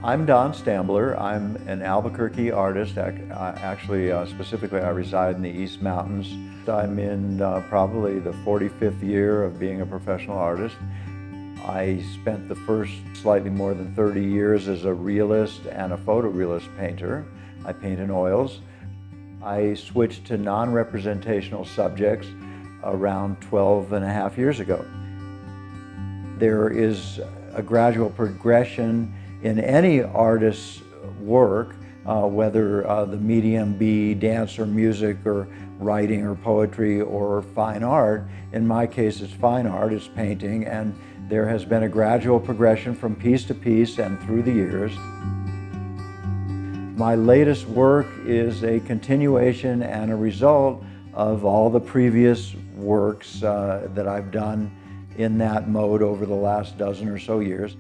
I'm Don Stambler. I'm an Albuquerque artist. Actually, specifically, I reside in the East Mountains. I'm in probably the 45th year of being a professional artist. I spent the first slightly more than 30 years as a realist and a photorealist painter. I paint in oils. I switched to non-representational subjects around 12 and a half years ago. There is a gradual progression in any artist's work, whether the medium be dance or music or writing or poetry or fine art. In my case, it's fine art, it's painting, and there has been a gradual progression from piece to piece and through the years. My latest work is a continuation and a result of all the previous works that I've done in that mode over the last dozen or so years.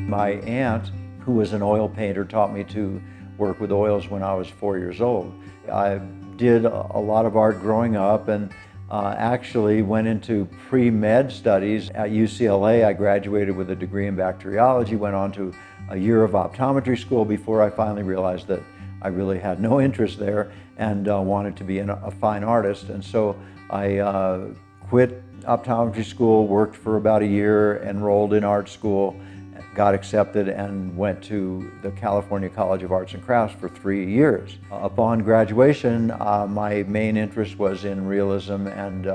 My aunt, who was an oil painter, taught me to work with oils when I was 4 years old. I did a lot of art growing up and actually went into pre-med studies at UCLA. I graduated with a degree in bacteriology, went on to a year of optometry school before I finally realized that I really had no interest there and wanted to be a fine artist. And so I quit optometry school, worked for about a year, enrolled in art school, got accepted, and went to the California College of Arts and Crafts for 3 years. Upon graduation, my main interest was in realism, and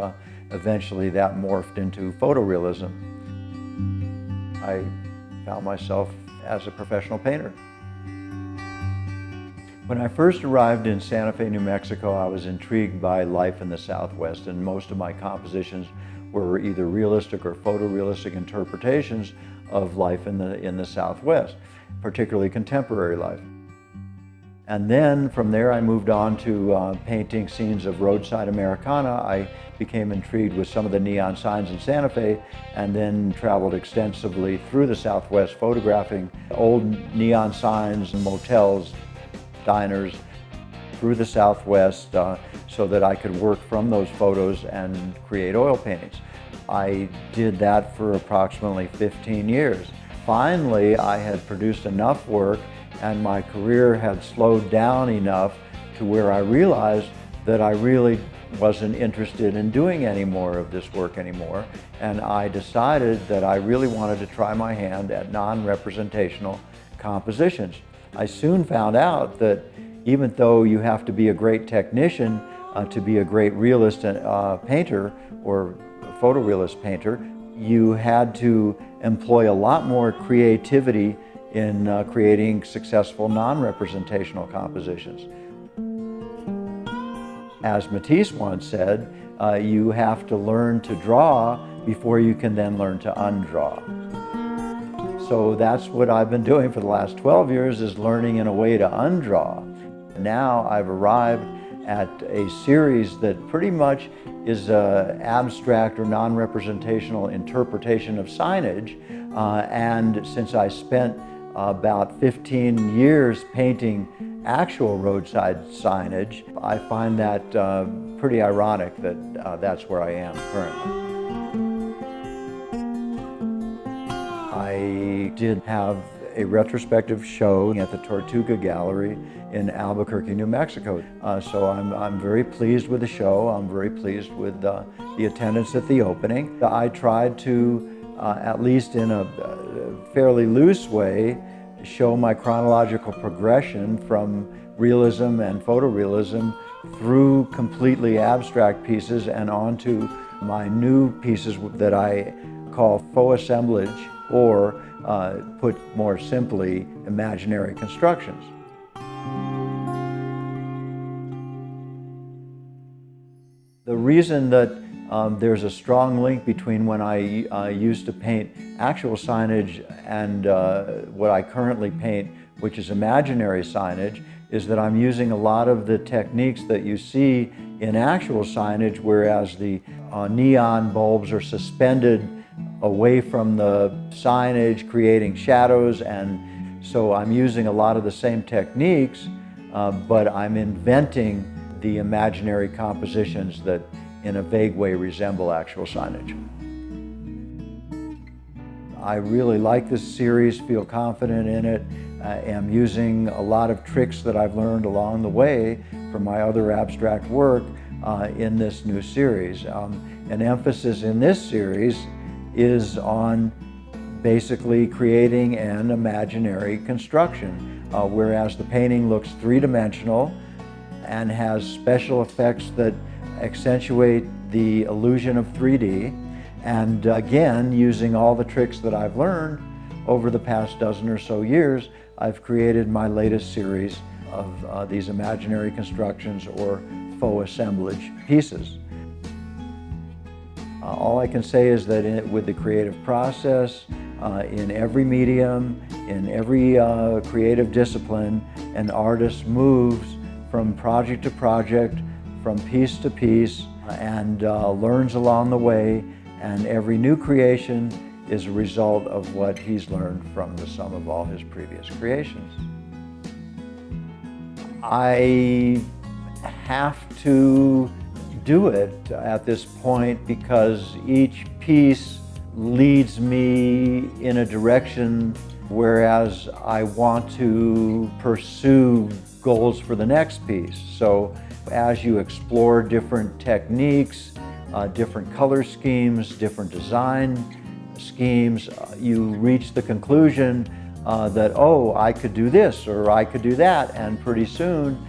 eventually that morphed into photorealism. I found myself as a professional painter. When I first arrived in Santa Fe, New Mexico, I was intrigued by life in the Southwest, and most of my compositions were either realistic or photorealistic interpretations of life in the Southwest, particularly contemporary life. And then from there I moved on to painting scenes of roadside Americana. I became intrigued with some of the neon signs in Santa Fe, and then traveled extensively through the Southwest photographing old neon signs, motels, diners through the Southwest so that I could work from those photos and create oil paintings. I did that for approximately 15 years. Finally, I had produced enough work and my career had slowed down enough to where I realized that I really wasn't interested in doing any more of this work anymore. And I decided that I really wanted to try my hand at non-representational compositions. I soon found out that even though you have to be a great technician to be a great realist painter or photorealist painter, you had to employ a lot more creativity in creating successful non-representational compositions. As Matisse once said, you have to learn to draw before you can then learn to undraw. So that's what I've been doing for the last 12 years, is learning in a way to undraw. Now I've arrived at a series that pretty much is an abstract or non-representational interpretation of signage. And since I spent about 15 years painting actual roadside signage, I find that pretty ironic that that's where I am currently. I did have a retrospective show at the Tortuga Gallery in Albuquerque, New Mexico. So I'm very pleased with the show. I'm very pleased with the attendance at the opening. I tried to, at least in a fairly loose way, show my chronological progression from realism and photorealism through completely abstract pieces and onto my new pieces that I call faux assemblage, or put more simply, imaginary constructions. The reason that there's a strong link between when I used to paint actual signage and what I currently paint, which is imaginary signage, is that I'm using a lot of the techniques that you see in actual signage, whereas the neon bulbs are suspended away from the signage, creating shadows, and so I'm using a lot of the same techniques but I'm inventing the imaginary compositions that in a vague way resemble actual signage. I really like this series, feel confident in it. I am using a lot of tricks that I've learned along the way from my other abstract work in this new series. An emphasis in this series is on basically creating an imaginary construction, whereas the painting looks three-dimensional and has special effects that accentuate the illusion of 3D. And again, using all the tricks that I've learned over the past dozen or so years, I've created my latest series of these imaginary constructions or faux assemblage pieces. All I can say is that with the creative process, in every medium, in every creative discipline, an artist moves from project to project, from piece to piece, and learns along the way, and every new creation is a result of what he's learned from the sum of all his previous creations. I have to do it at this point because each piece leads me in a direction, whereas I want to pursue goals for the next piece. So as you explore different techniques, different color schemes, different design schemes, you reach the conclusion that, oh, I could do this or I could do that, and pretty soon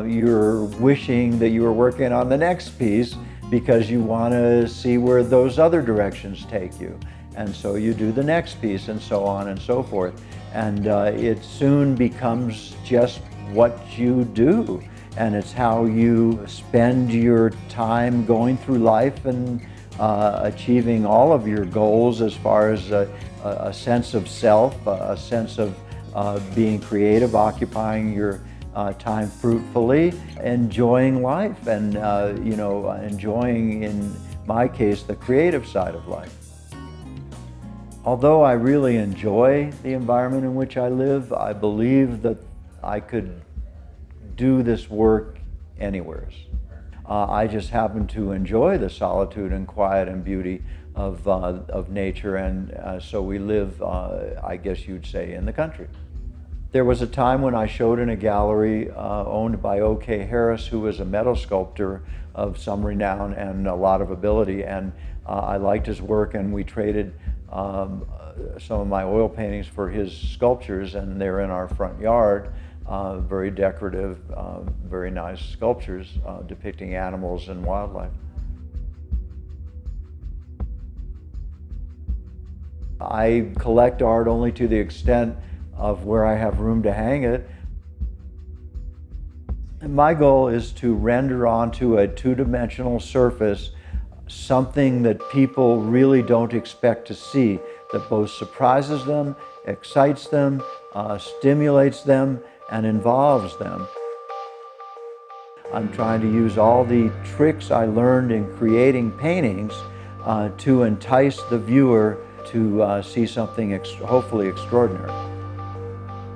you're wishing that you were working on the next piece because you want to see where those other directions take you. And so you do the next piece, and so on and so forth. And it soon becomes just what you do. And it's how you spend your time going through life and achieving all of your goals as far as a sense of self, a sense of being creative, occupying your time fruitfully, enjoying life, and enjoying, in my case, the creative side of life. Although I really enjoy the environment in which I live, I believe that I could do this work anywhere. I just happen to enjoy the solitude and quiet and beauty of nature, and so we live, I guess you'd say, in the country. There was a time when I showed in a gallery owned by O.K. Harris, who was a metal sculptor of some renown and a lot of ability, and I liked his work, and we traded some of my oil paintings for his sculptures, and they're in our front yard. Very decorative, very nice sculptures depicting animals and wildlife. I collect art only to the extent of where I have room to hang it. And my goal is to render onto a two-dimensional surface something that people really don't expect to see, that both surprises them, excites them, stimulates them, and involves them. I'm trying to use all the tricks I learned in creating paintings to entice the viewer to see something hopefully extraordinary.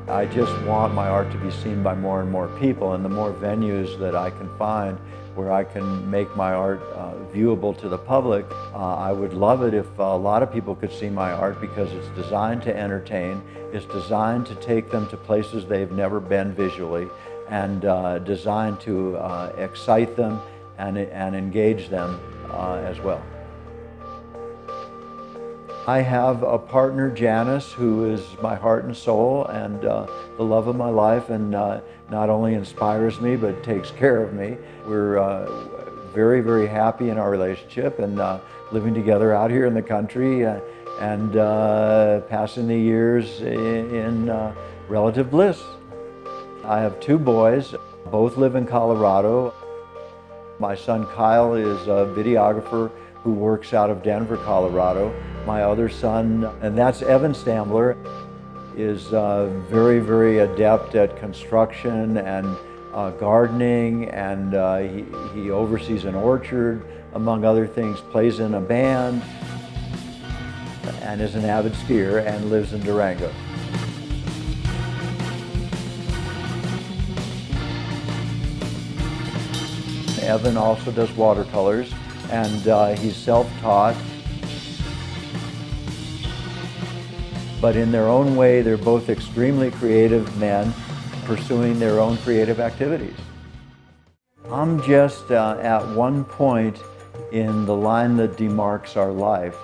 I just want my art to be seen by more and more people, and the more venues that I can find where I can make my art viewable to the public, I would love it if a lot of people could see my art, because it's designed to entertain, it's designed to take them to places they've never been visually, and designed to excite them and engage them as well. I have a partner, Janice, who is my heart and soul and the love of my life, and not only inspires me but takes care of me. We're very, very happy in our relationship and living together out here in the country and passing the years in relative bliss. I have two boys, both live in Colorado. My son Kyle is a videographer who works out of Denver, Colorado. My other son, and that's Evan Stambler, is very, very adept at construction and gardening, and he oversees an orchard, among other things, plays in a band, and is an avid skier and lives in Durango. Evan also does watercolors, and he's self-taught. But in their own way, they're both extremely creative men pursuing their own creative activities. I'm just at one point in the line that demarks our life,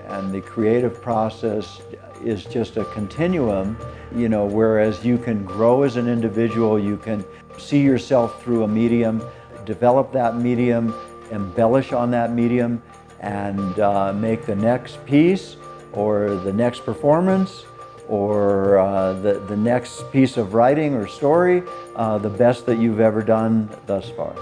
and the creative process is just a continuum, whereas you can grow as an individual, you can see yourself through a medium, develop that medium, embellish on that medium, and make the next piece or the next performance or the next piece of writing or story the best that you've ever done thus far.